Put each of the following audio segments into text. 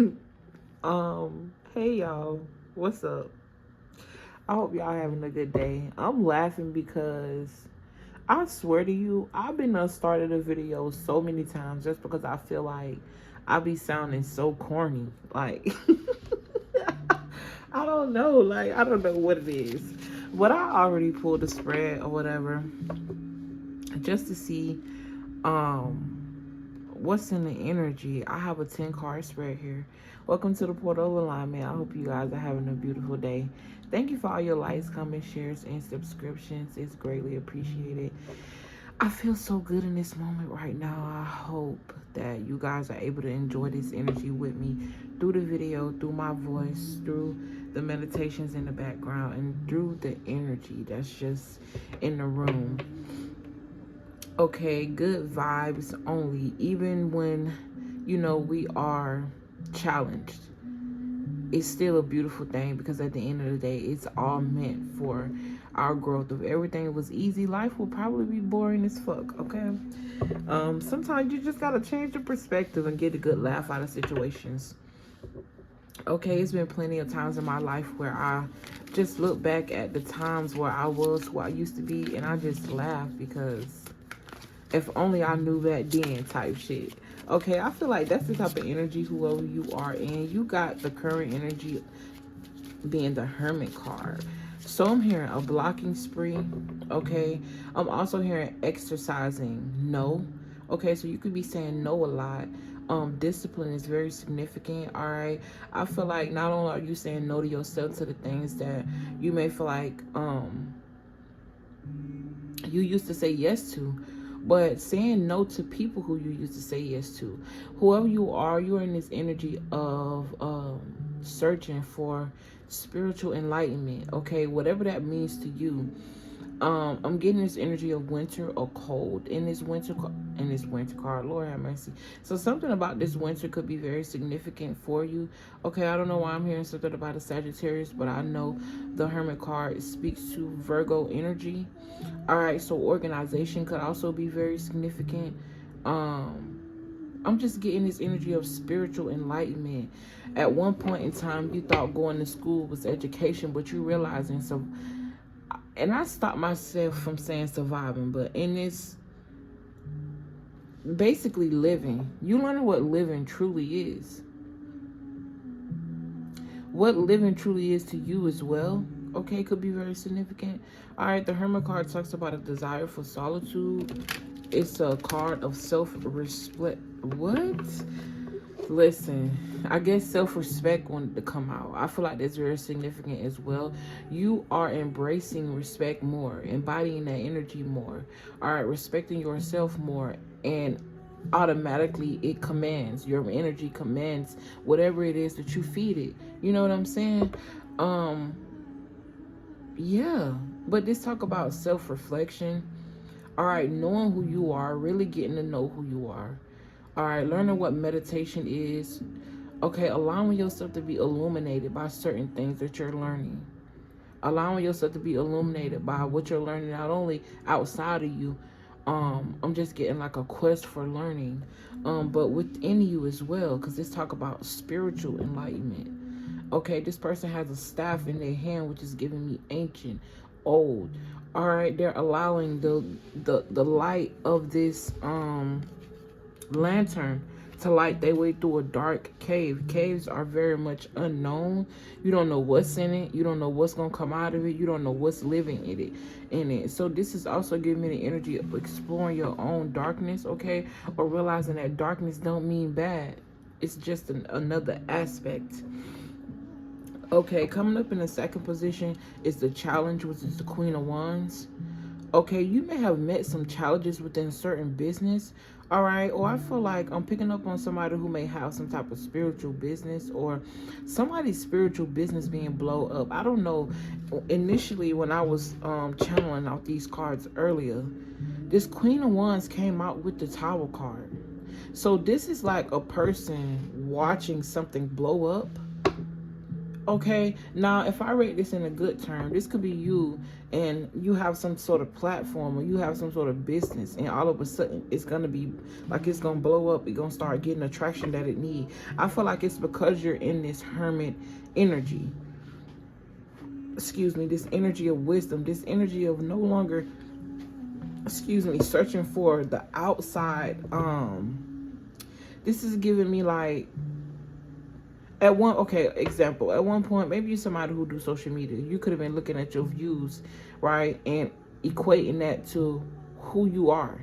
Hey y'all, what's up? I hope y'all having a good day. I'm laughing because I swear to you, I've been started a video so many times just because I feel like I be sounding so corny. Like I don't know, I don't know what it is. But I already pulled the spread or whatever just to see what's in the energy. I have a 10 card spread here. Welcome to the portal of alignment. I hope you guys are having a beautiful day. Thank you for all your likes, comments, shares, and subscriptions. It's greatly appreciated. I feel so good in this moment right now. I hope that you guys are able to enjoy this energy with me through the video, through my voice, through the meditations in the background, and through the energy that's just in the room. Okay, good vibes only, even when we are challenged. It's still a beautiful thing because at the end of the day, it's all meant for our growth. If everything was easy, life would probably be boring as fuck. Okay, sometimes you just gotta change your perspective and get a good laugh out of situations. Okay, it's been plenty of times in my life where I just look back at the times where I was who I used to be, and I just laugh because if only I knew back then type shit. Okay, I feel like that's the type of energy whoever you are in. You got the current energy being the hermit card. So I'm hearing a blocking spree. Okay, I'm also hearing exercising no. Okay, so you could be saying no a lot. Discipline is very significant. All right, I feel like not only are you saying no to yourself, to the things that you may feel like you used to say yes to, but saying no to people who you used to say yes to. Whoever you are, you're in this energy of searching for spiritual enlightenment. Okay, whatever that means to you. I'm getting this energy of winter or cold in this winter card. Lord have mercy. So something about this winter could be very significant for you. Okay, I don't know why I'm hearing something about a Sagittarius, but I know the Hermit card speaks to Virgo energy. All right, so organization could also be very significant. I'm just getting this energy of spiritual enlightenment. At one point in time, you thought going to school was education, but you realizing so. And I stopped myself from saying surviving, but in this basically living, you learn what living truly is. What living truly is to you as well, okay, could be very significant. All right, the Hermit card talks about a desire for solitude. It's a card of self-respect. What? Listen, I guess self-respect wanted to come out. I feel like that's very significant as well. You are embracing respect more, embodying that energy more. All right, respecting yourself more, and automatically it commands, your energy commands whatever it is that you feed it. You know what I'm saying? Yeah. But this talk about self-reflection. All right, knowing who you are, really getting to know who you are. All right, learning what meditation is. Okay, allowing yourself to be illuminated by certain things that you're learning. Allowing yourself to be illuminated by what you're learning, not only outside of you. I'm just getting like a quest for learning, but within you as well, because let's talk about spiritual enlightenment. Okay, this person has a staff in their hand, which is giving me ancient, old. All right, they're allowing the light of this lantern to light their way through a dark cave. Caves are very much unknown. You don't know what's in it. You don't know what's gonna come out of it. You don't know what's living in it. So this is also giving me the energy of exploring your own darkness, okay? Or realizing that darkness don't mean bad. It's just another aspect. Okay, coming up in the second position is the challenge, which is the Queen of Wands. Okay, you may have met some challenges within certain business, all right? Or I feel like I'm picking up on somebody who may have some type of spiritual business, or somebody's spiritual business being blow up. I don't know. Initially, when I was channeling out these cards earlier, this Queen of Wands came out with the Tower card. So this is like a person watching something blow up. Okay, now if I rate this in a good term, this could be you and you have some sort of platform or you have some sort of business, and all of a sudden it's gonna be like it's gonna blow up, it's gonna start getting the traction that it needs. I feel like it's because you're in this hermit energy. Excuse me, this energy of wisdom, this energy of no longer, excuse me, searching for the outside. This is giving me like, at one, okay, example, at one point, maybe you're somebody who do social media. You could have been looking at your views, right, and equating that to who you are.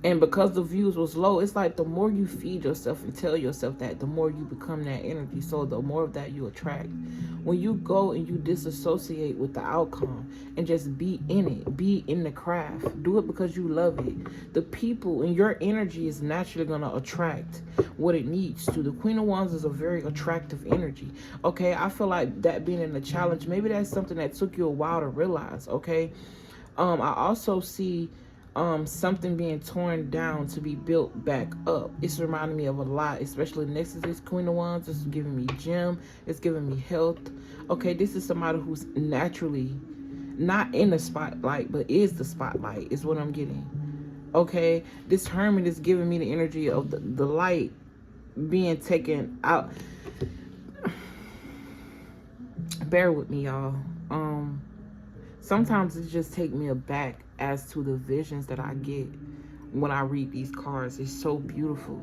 And because the views was low, it's like the more you feed yourself and tell yourself that, the more you become that energy. So the more of that you attract. When you go and you disassociate with the outcome and just be in it, be in the craft, do it because you love it. The people and your energy is naturally going to attract what it needs to. The Queen of Wands is a very attractive energy. Okay, I feel like that being in the challenge, maybe that's something that took you a while to realize. Okay, I also see something being torn down to be built back up. It's reminding me of a lot, especially next to this Queen of Wands. It's giving me gem, it's giving me health. Okay, this is somebody who's naturally not in the spotlight but is the spotlight, is what I'm getting. Okay, this hermit is giving me the energy of the light being taken out. Bear with me, y'all. Sometimes it just takes me aback as to the visions that I get when I read these cards. It's so beautiful,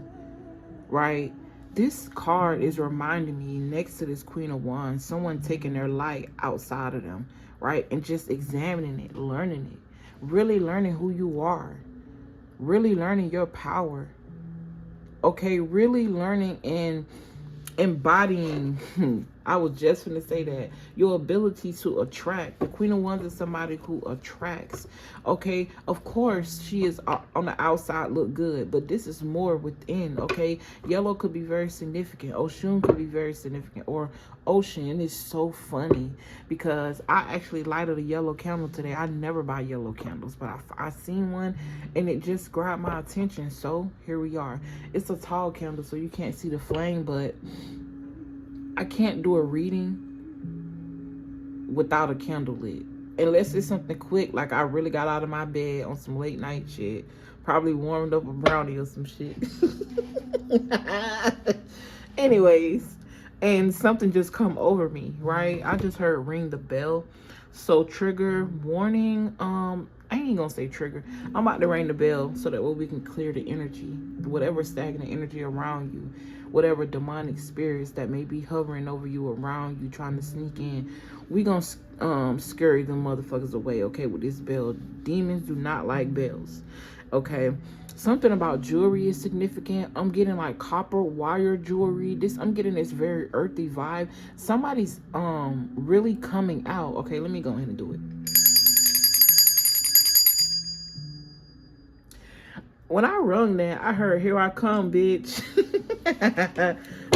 right? This card is reminding me, next to this Queen of Wands, someone taking their light outside of them, right? And just examining it, learning it, really learning who you are, really learning your power. Okay, really learning and embodying, I was just going to say that, your ability to attract. The Queen of Wands is somebody who attracts. Okay, of course she is on the outside look good, but this is more within. Okay, yellow could be very significant, Oshun could be very significant, or ocean. Is so funny because I actually lighted a yellow candle today. I never buy yellow candles, but I seen one and it just grabbed my attention, so here we are. It's a tall candle so you can't see the flame, but I can't do a reading without a candle lit. Unless it's something quick, like I really got out of my bed on some late night shit. Probably warmed up a brownie or some shit. Anyways, and something just come over me, right? I just heard ring the bell. So trigger, warning, I ain't gonna say trigger. I'm about to ring the bell so that way we can clear the energy, whatever stagnant energy around you, whatever demonic spirits that may be hovering over you, around you, trying to sneak in. We gonna scurry them motherfuckers away, okay, with this bell. Demons do not like bells, okay? Something about jewelry is significant. I'm getting like copper wire jewelry. I'm getting this very earthy vibe. Somebody's really coming out. Okay, let me go ahead and do it. When I rung that, I heard, "Here I come, bitch."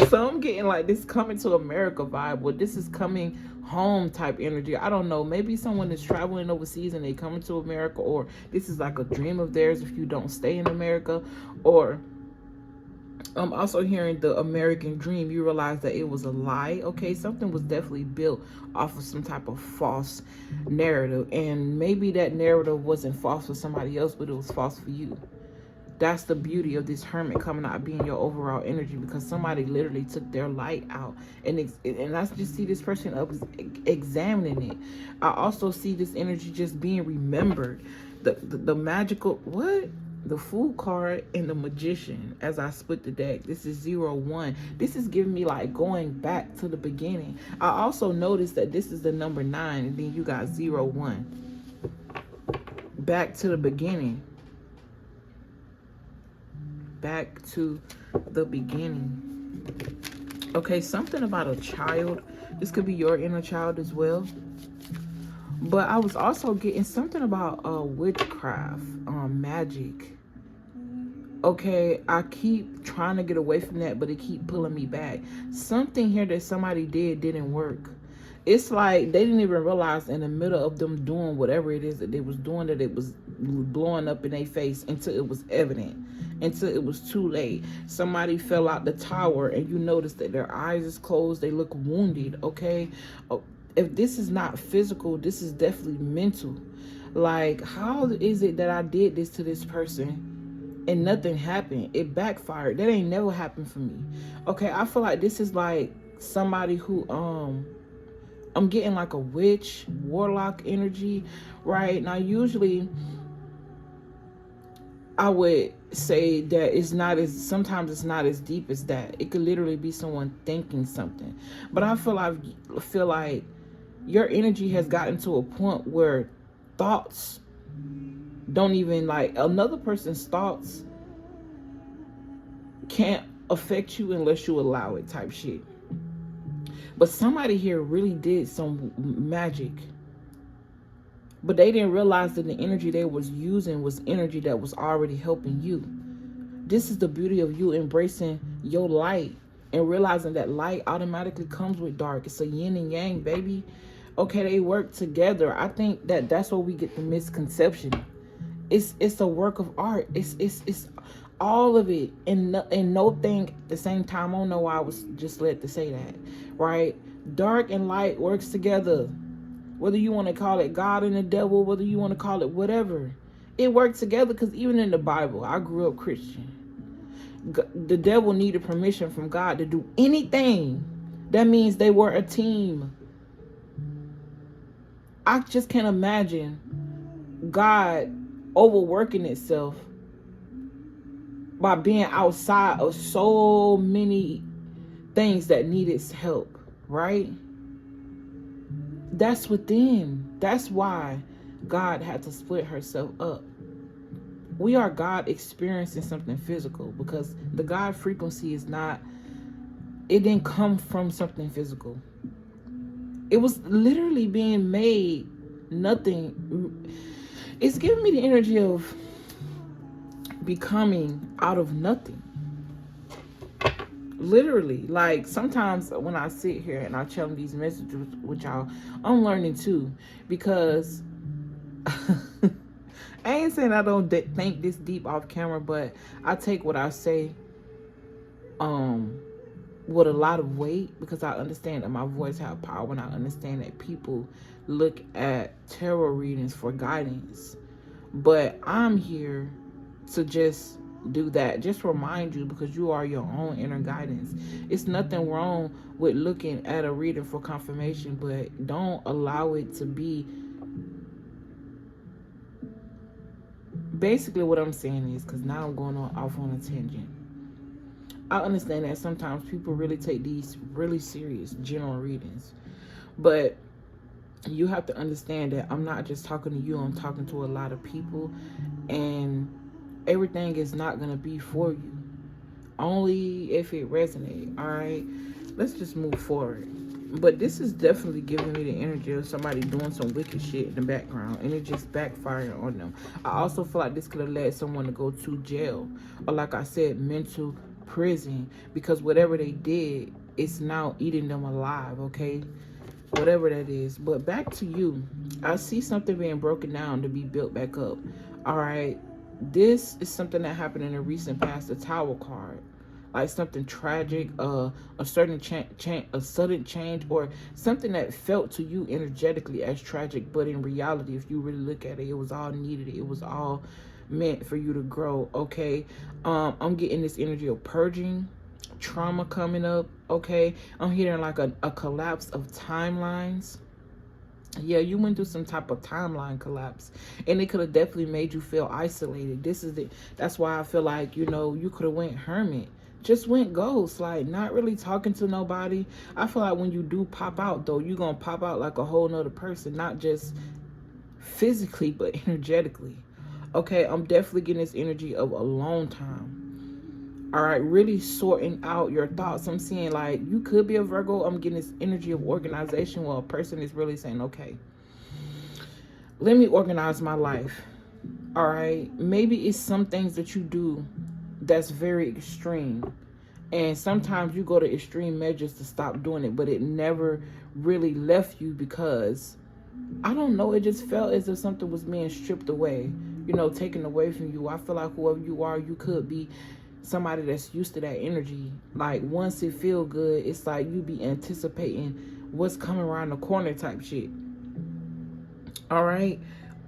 So I'm getting like this coming to America vibe. Well, this is coming home type energy. I don't know. Maybe someone is traveling overseas and they coming to America, or this is like a dream of theirs if you don't stay in America. Or I'm also hearing the American dream. You realize that it was a lie. Okay, something was definitely built off of some type of false narrative. And maybe that narrative wasn't false for somebody else, but it was false for you. That's the beauty of this hermit coming out, being your overall energy, because somebody literally took their light out. And I just see this person up examining it. I also see this energy just being remembered. The magical, what? The Fool card and the Magician as I split the deck. This is 0-1. This is giving me like going back to the beginning. I also noticed that this is the number 9, and then you got 0-1. Back to the beginning. Back to the beginning. Okay, something about a child. This could be your inner child as well. But I was also getting something about witchcraft, magic. Okay, I keep trying to get away from that, but it keep pulling me back. Something here that somebody didn't work. It's like they didn't even realize in the middle of them doing whatever it is that they was doing that it was blowing up in their face until it was evident, until it was too late. Somebody fell out the tower and you notice that their eyes is closed, they look wounded, okay? If this is not physical, this is definitely mental. Like, how is it that I did this to this person and nothing happened? It backfired. That ain't never happened for me. Okay, I feel like this is like somebody who I'm getting like a witch, warlock energy, right? Now, usually I would say that sometimes it's not as deep as that. It could literally be someone thinking something. But I feel like your energy has gotten to a point where thoughts don't even, like, another person's thoughts can't affect you unless you allow it, type shit. But somebody here really did some magic. But they didn't realize that the energy they was using was energy that was already helping you. This is the beauty of you embracing your light and realizing that light automatically comes with dark. It's a yin and yang, baby. Okay, they work together. I think that that's where we get the misconception. It's a work of art. It's all of it and no thing at the same time. I don't know why I was just led to say that, right? Dark and light works together. Whether you want to call it God and the devil, whether you want to call it whatever, it works together. Because even in the Bible, I grew up Christian. The devil needed permission from God to do anything. That means they were a team. I just can't imagine God overworking itself by being outside of so many things that need its help, right? That's within. That's why God had to split herself up. We are God experiencing something physical, because the God frequency is not, it didn't come from something physical. It was literally being made nothing. It's giving me the energy of becoming out of nothing. Literally, like sometimes when I sit here and I channel these messages with y'all, I'm learning too, because I ain't saying I don't think this deep off camera, but I take what I say with a lot of weight, because I understand that my voice has power, and I understand that people look at tarot readings for guidance. But I'm here to just do that, just remind you, because you are your own inner guidance. It's nothing wrong with looking at a reading for confirmation, but don't allow it to be. Basically what I'm saying is, because now I'm going off on a tangent, I understand that sometimes people really take these really serious general readings, but you have to understand that I'm not just talking to you, I'm talking to a lot of people, and everything is not going to be for you, only if it resonates. All right, let's just move forward. But this is definitely giving me the energy of somebody doing some wicked shit in the background, and it just backfired on them. I also feel like this could have led someone to go to jail, or like I said, mental prison, because whatever they did, it's now eating them alive, okay? Whatever that is. But back to you. I see something being broken down to be built back up. All right, this is something that happened in the recent past, the Tower card. Like something tragic, a certain a sudden change, or something that felt to you energetically as tragic, but in reality, if you really look at it, it was all needed. It was all meant for you to grow, okay? I'm getting this energy of purging, trauma coming up, okay? I'm hearing like a collapse of timelines. Yeah, you went through some type of timeline collapse, and it could have definitely made you feel isolated. This is it. That's why I feel like, you know, you could have went hermit, just went ghost, like not really talking to nobody. I feel like when you do pop out, though, you're gonna pop out like a whole nother person, not just physically but energetically. Okay, I'm definitely getting this energy of a long time. All right, really sorting out your thoughts. I'm seeing like you could be a Virgo. I'm getting this energy of organization where a person is really saying, okay, let me organize my life. All right, maybe it's some things that you do that's very extreme, And sometimes you go to extreme measures to stop doing it, but it never really left you because, I don't know, it just felt as if something was being stripped away, taken away from you. I feel like whoever you are, you could be somebody that's used to that energy. Like, once it feel good, it's like you be anticipating what's coming around the corner type shit. All right.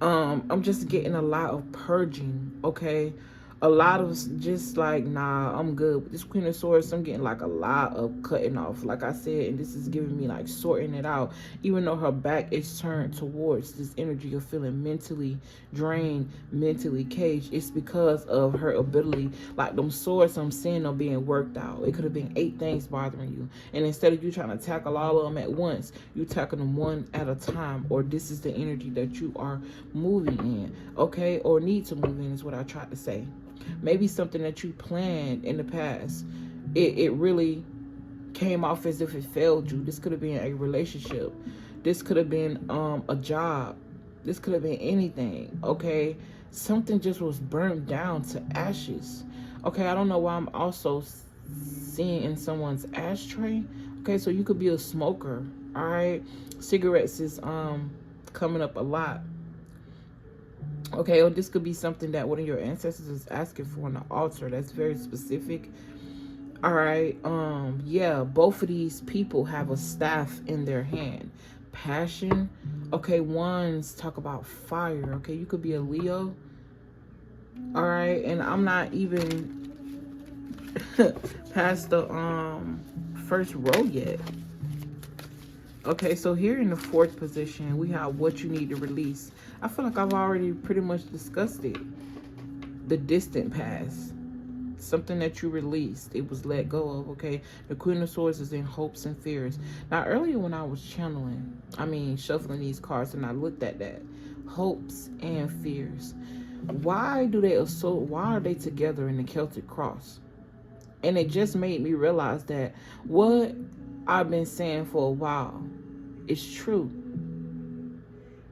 I'm just getting a lot of purging, okay? A lot of just like, nah, I'm good. With this Queen of Swords, I'm getting like a lot of cutting off, like I said, and this is giving me like sorting it out. Even though her back is turned towards this energy of feeling mentally drained, mentally caged, it's because of her ability. Like, them swords I'm seeing are being worked out. It could have been 8 things bothering you, and instead of you trying to tackle all of them at once, you tackle them one at a time. Or this is the energy that you are moving in, okay, or need to move in, is what I tried to say. Maybe something that you planned in the past, it really came off as if it failed you. This could have been a relationship. This could have been a job. This could have been anything, okay? Something just was burned down to ashes. Okay, I don't know why I'm also seeing in someone's ashtray. Okay, so you could be a smoker, all right? Cigarettes is coming up a lot. Okay, or this could be something that one of your ancestors is asking for on the altar. That's very specific. All right. Yeah, both of these people have a staff in their hand. Passion. Okay, ones talk about fire. Okay, you could be a Leo. All right, and I'm not even past the first row yet. Okay, so here in the 4th position, we have what you need to release. I feel like I've already pretty much discussed it. The distant past. Something that you released. It was let go of, okay? The Queen of Swords is in hopes and fears. Now, earlier when I was shuffling these cards, and I looked at that. Hopes and fears. Why are they together in the Celtic cross? And it just made me realize that what I've been saying for a while is true.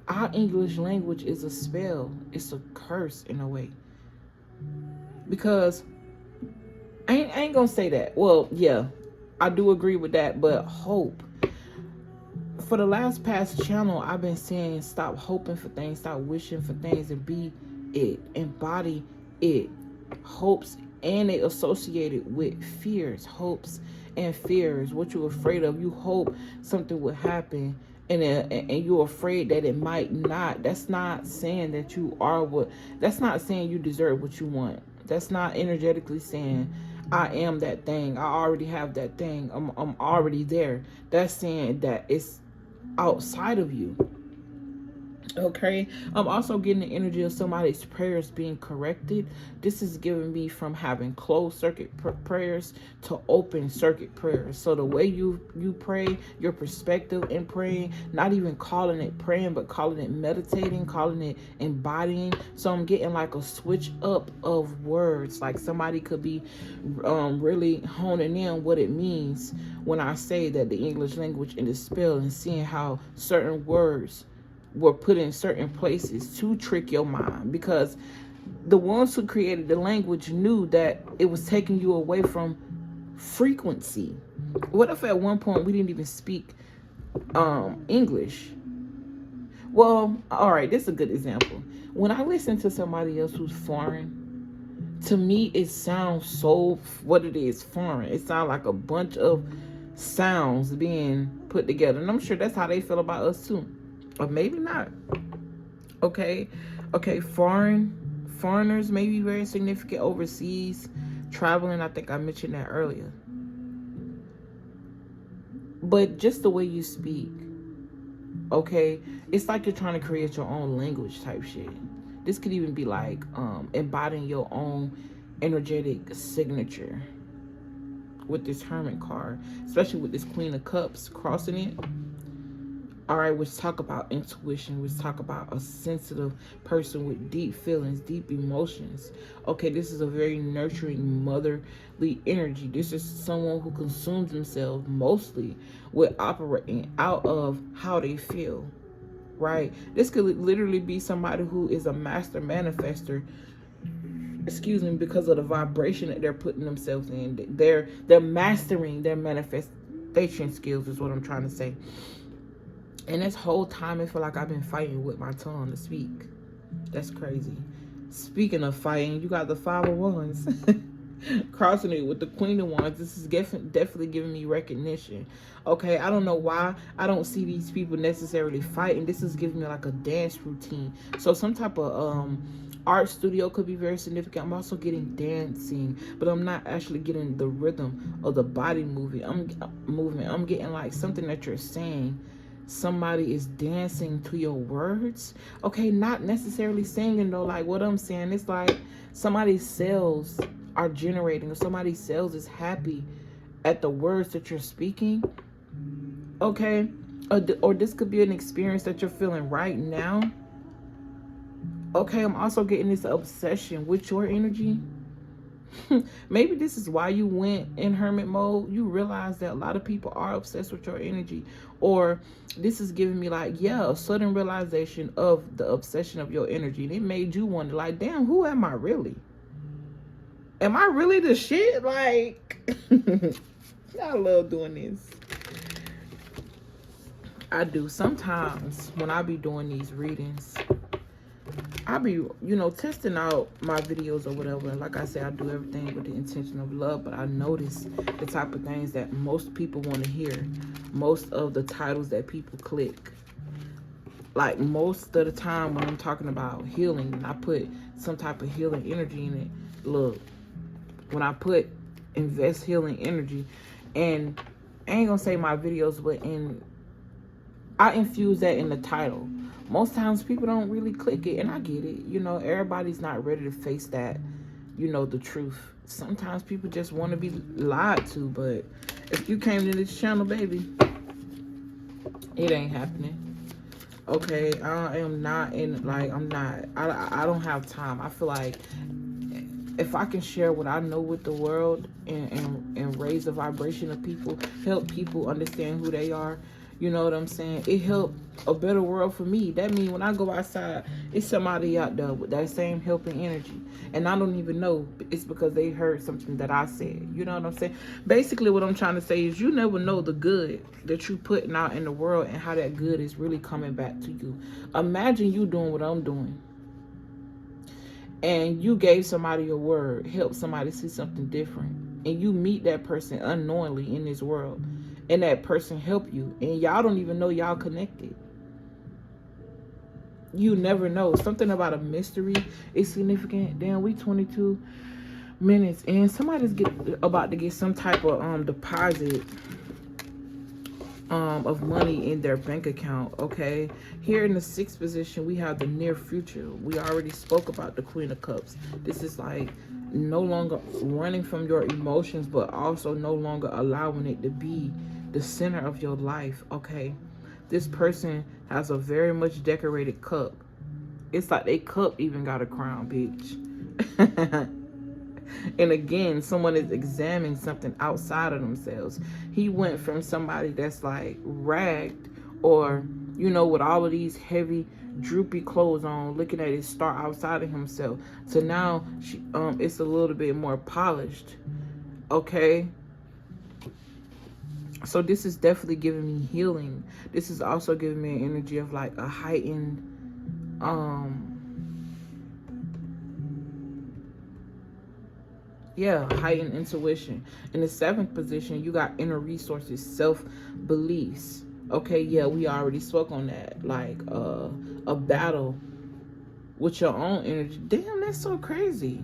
Our English language is a spell. It's a curse in a way. Because I ain't gonna say that. Well, yeah, I do agree with that. But hope. For the last past channel, I've been saying stop hoping for things, stop wishing for things, and be it. Embody it. Hopes, and they associated with fears. Hopes and fears. What you're afraid of. You hope something will happen, and you're afraid that it might not. That's not saying that you are what. That's not saying you deserve what you want. That's not energetically saying I am that thing. I already have that thing. I'm already there. That's saying that it's outside of you. Okay, I'm also getting the energy of somebody's prayers being corrected. This is giving me from having closed circuit prayers to open circuit prayers. So the way you pray, your perspective in praying, not even calling it praying, but calling it meditating, calling it embodying. So I'm getting like a switch up of words. Like somebody could be really honing in what it means when I say that the English language in the spell, and seeing how certain words were put in certain places to trick your mind, because the ones who created the language knew that it was taking you away from frequency. What if at one point we didn't even speak English? Well, all right, this is a good example. When I listen to somebody else who's foreign, to me it sounds so, what it is, foreign. It sounds like a bunch of sounds being put together, and I'm sure that's how they feel about us too. Or maybe not. Okay, foreigners may be very significant overseas, traveling. I think I mentioned that earlier. But just the way you speak, okay, it's like you're trying to create your own language type shit. This could even be like embodying your own energetic signature with this Hermit card, especially with this Queen of Cups crossing it. All right, which talk about intuition, which talk about a sensitive person with deep feelings, deep emotions. Okay, this is a very nurturing, motherly energy. This is someone who consumes themselves mostly with operating out of how they feel, right? This could literally be somebody who is a master manifester excuse me, because of the vibration that they're putting themselves in. They're mastering their manifestation skills is what I'm trying to say. And this whole time I feel like I've been fighting with my tongue to speak. That's crazy. Speaking of fighting, you got the 5 of Wands crossing it with the Queen of Wands. This is definitely giving me recognition. Okay, I don't know why I don't see these people necessarily fighting. This is giving me like a dance routine. So some type of art studio could be very significant. I'm also getting dancing, but I'm not actually getting the rhythm of the body movement. I'm getting like something that you're saying. Somebody is dancing to your words. Okay, not necessarily singing though. Like what I'm saying, it's like somebody's cells are generating, or somebody's cells is happy at the words that you're speaking. Okay, or this could be an experience that you're feeling right now. Okay, I'm also getting this obsession with your energy. Maybe this is why you went in hermit mode. You realize that a lot of people are obsessed with your energy. Or this is giving me like, yeah, a sudden realization of the obsession of your energy. And it made you wonder like, damn, who am I really? Am I really the shit? Like, I love doing this. I do. Sometimes when I be doing these readings, I be, you know, testing out my videos or whatever. And like I said, I do everything with the intention of love. But I notice the type of things that most people want to hear. Most of the titles that people click. Like most of the time when I'm talking about healing, and I put some type of healing energy in it. Look, when I put invest healing energy, and I ain't gonna say my videos, but I infuse that in the title. Most times people don't really click it, and I get it. You know, everybody's not ready to face that, you know, the truth. Sometimes people just want to be lied to, but if you came to this channel, baby, it ain't happening. Okay, I am not in, like, I don't have time. I feel like if I can share what I know with the world and raise the vibration of people, help people understand who they are, you know what I'm saying? It helped a better world for me. That means when I go outside, it's somebody out there with that same helping energy. And I don't even know it's because they heard something that I said. You know what I'm saying? Basically, what I'm trying to say is you never know the good that you're putting out in the world and how that good is really coming back to you. Imagine you doing what I'm doing. And you gave somebody a word, helped somebody see something different. And you meet that person unknowingly in this world. And that person help you. And y'all don't even know y'all connected. You never know. Something about a mystery is significant. Damn, we 22 minutes and somebody's about to get some type of deposit of money in their bank account. Okay, here in the 6th position we have the near future. We already spoke about the Queen of Cups. This is like no longer running from your emotions, but also no longer allowing it to be the center of your life. Okay, this person has a very much decorated cup. It's like they cup even got a crown, bitch. And again, someone is examining something outside of themselves. He went from somebody that's like ragged, or, you know, with all of these heavy droopy clothes on, looking at his star outside of himself, so now it's a little bit more polished. Okay, so this is definitely giving me healing. This is also giving me an energy of like a heightened heightened intuition. In the 7th position, you got inner resources, self-beliefs. Okay, yeah, we already spoke on that. Like a battle with your own energy. Damn, that's so crazy.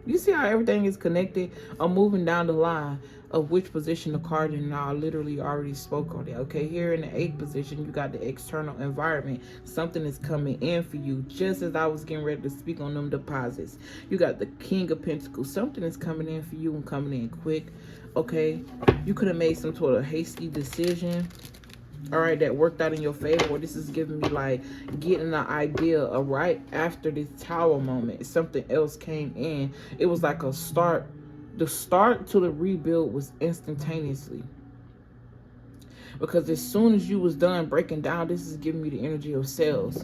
You see how everything is connected? I'm moving down the line of which position the card in now. I literally already spoke on it. Okay, here in the 8th position, you got the external environment. Something is coming in for you, just as I was getting ready to speak on them deposits. You got the King of Pentacles. Something is coming in for you and coming in quick. Okay, you could have made some sort of hasty decision, all right, that worked out in your favor. Or this is giving me like getting an idea of right after this Tower moment, something else came in. It was like a start. The start to the rebuild was instantaneously, because as soon as you was done breaking down, this is giving me the energy of cells.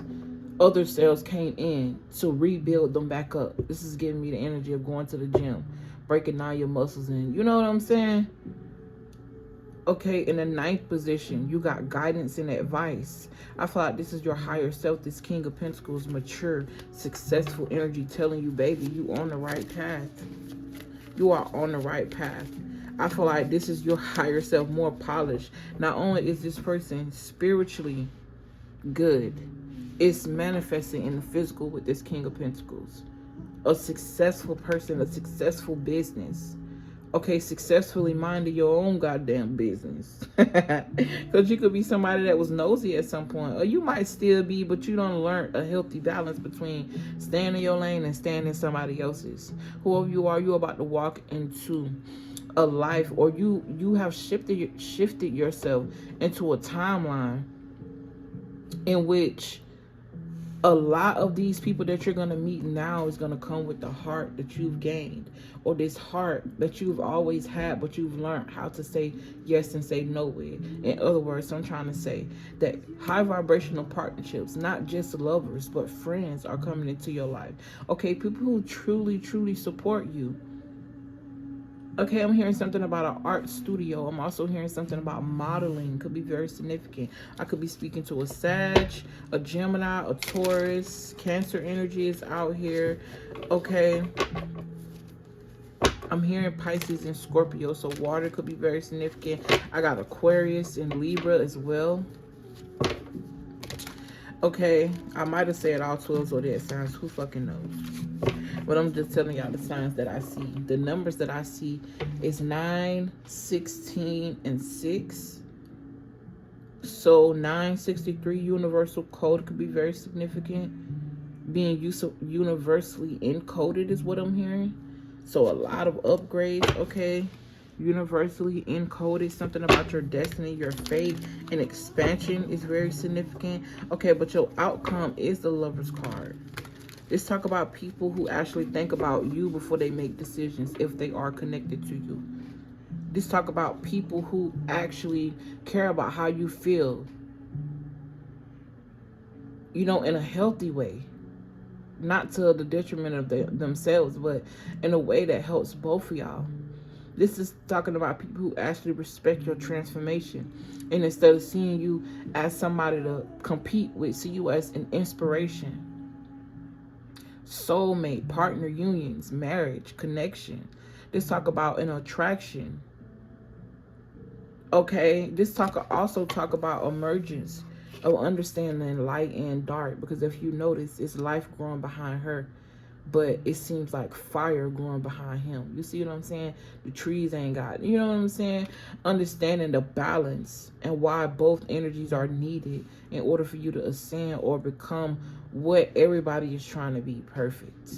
other cells came in to rebuild them back up. This is giving me the energy of going to the gym, breaking down your muscles, and you know what I'm saying? Okay, in the 9th position, you got guidance and advice. I feel like this is your higher self, this King of Pentacles, mature, successful energy telling you, baby, you on the right path. You are on the right path. I feel like this is your higher self, more polished. Not only is this person spiritually good, it's manifesting in the physical with this King of Pentacles. A successful person, a successful business. Okay, successfully minding your own goddamn business. Because you could be somebody that was nosy at some point. Or you might still be, but you don't learn a healthy balance between staying in your lane and staying in somebody else's. Whoever you are, you're about to walk into a life, or you have shifted yourself into a timeline in which a lot of these people that you're going to meet now is going to come with the heart that you've gained, or this heart that you've always had, but you've learned how to say yes and say no with. In other words, I'm trying to say that high vibrational partnerships, not just lovers, but friends, are coming into your life. Okay, people who truly, truly support you. Okay, I'm hearing something about an art studio. I'm also hearing something about modeling. Could be very significant. I could be speaking to a Sag, a Gemini, a Taurus. Cancer energy is out here. Okay. I'm hearing Pisces and Scorpio. So water could be very significant. I got Aquarius and Libra as well. Okay. I might have said all 12 zodiac signs. Who fucking knows? But I'm just telling y'all the signs that I see. The numbers that I see is 9, 16, and 6. So 963 universal code could be very significant. Being universally encoded is what I'm hearing. So a lot of upgrades, okay? Universally encoded. Something about your destiny, your fate, and expansion is very significant. Okay, but your outcome is the Lover's card. Let's talk about people who actually think about you before they make decisions, if they are connected to you. Let's talk about people who actually care about how you feel, you know, in a healthy way. Not to the detriment of themselves, but in a way that helps both of y'all. This is talking about people who actually respect your transformation. And instead of seeing you as somebody to compete with, see you as an inspiration. Soulmate, partner unions, marriage, connection. Let's talk about an attraction. Okay, this also talk about emergence of understanding light and dark. Because if you notice, it's life growing behind her, but it seems like fire growing behind him. You see what I'm saying? The trees ain't got, you know what I'm saying? Understanding the balance and why both energies are needed in order for you to ascend or become what everybody is trying to be, perfect.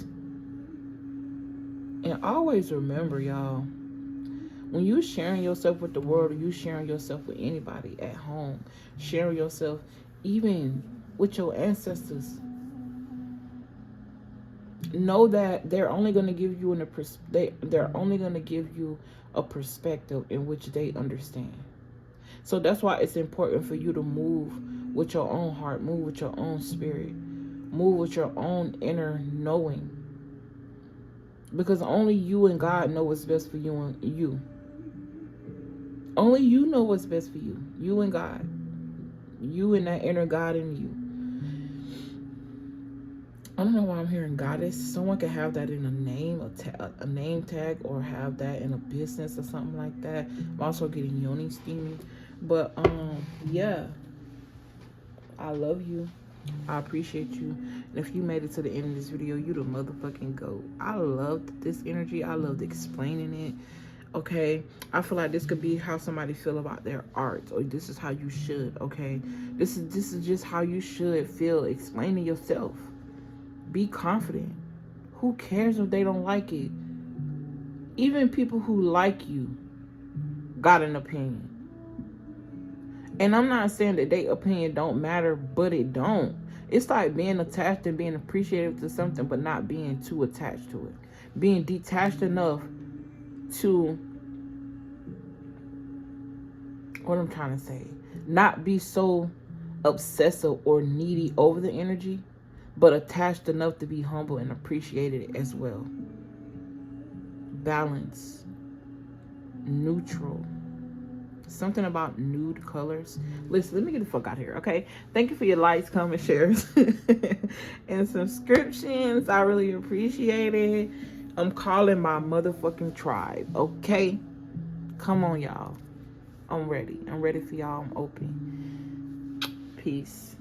And always remember, y'all, when you sharing yourself with the world, or you sharing yourself with anybody at home, sharing yourself even with your ancestors, know that they're only going to give you they're only going to give you a perspective in which they understand. So that's why it's important for you to move with your own heart, move with your own spirit, move with your own inner knowing, because only you and God know what's best for you and you. Only you know what's best for you. You and God. You and that inner God in you. I don't know why I'm hearing goddess. Someone could have that in a name, a name tag, or have that in a business or something like that. I'm also getting yoni steaming. But yeah. I love you. I appreciate you. And if you made it to the end of this video, you the motherfucking GOAT. I loved this energy. I loved explaining it. Okay, I feel like this could be how somebody feel about their art, or this is how you should. Okay, this is just how you should feel explaining yourself. Be confident. Who cares if they don't like it? Even people who like you got an opinion. And I'm not saying that their opinion don't matter, but it don't. It's like being attached and being appreciative to something, but not being too attached to it. Being detached enough to, what I'm trying to say, not be so obsessive or needy over the energy, but attached enough to be humble and appreciated as well. Balance, neutral. Something about nude colors. Listen, let me get the fuck out of here, okay? Thank you for your likes, comments, shares, and subscriptions. I really appreciate it. I'm calling my motherfucking tribe, okay? Come on, y'all. I'm ready. I'm ready for y'all. I'm open. Peace.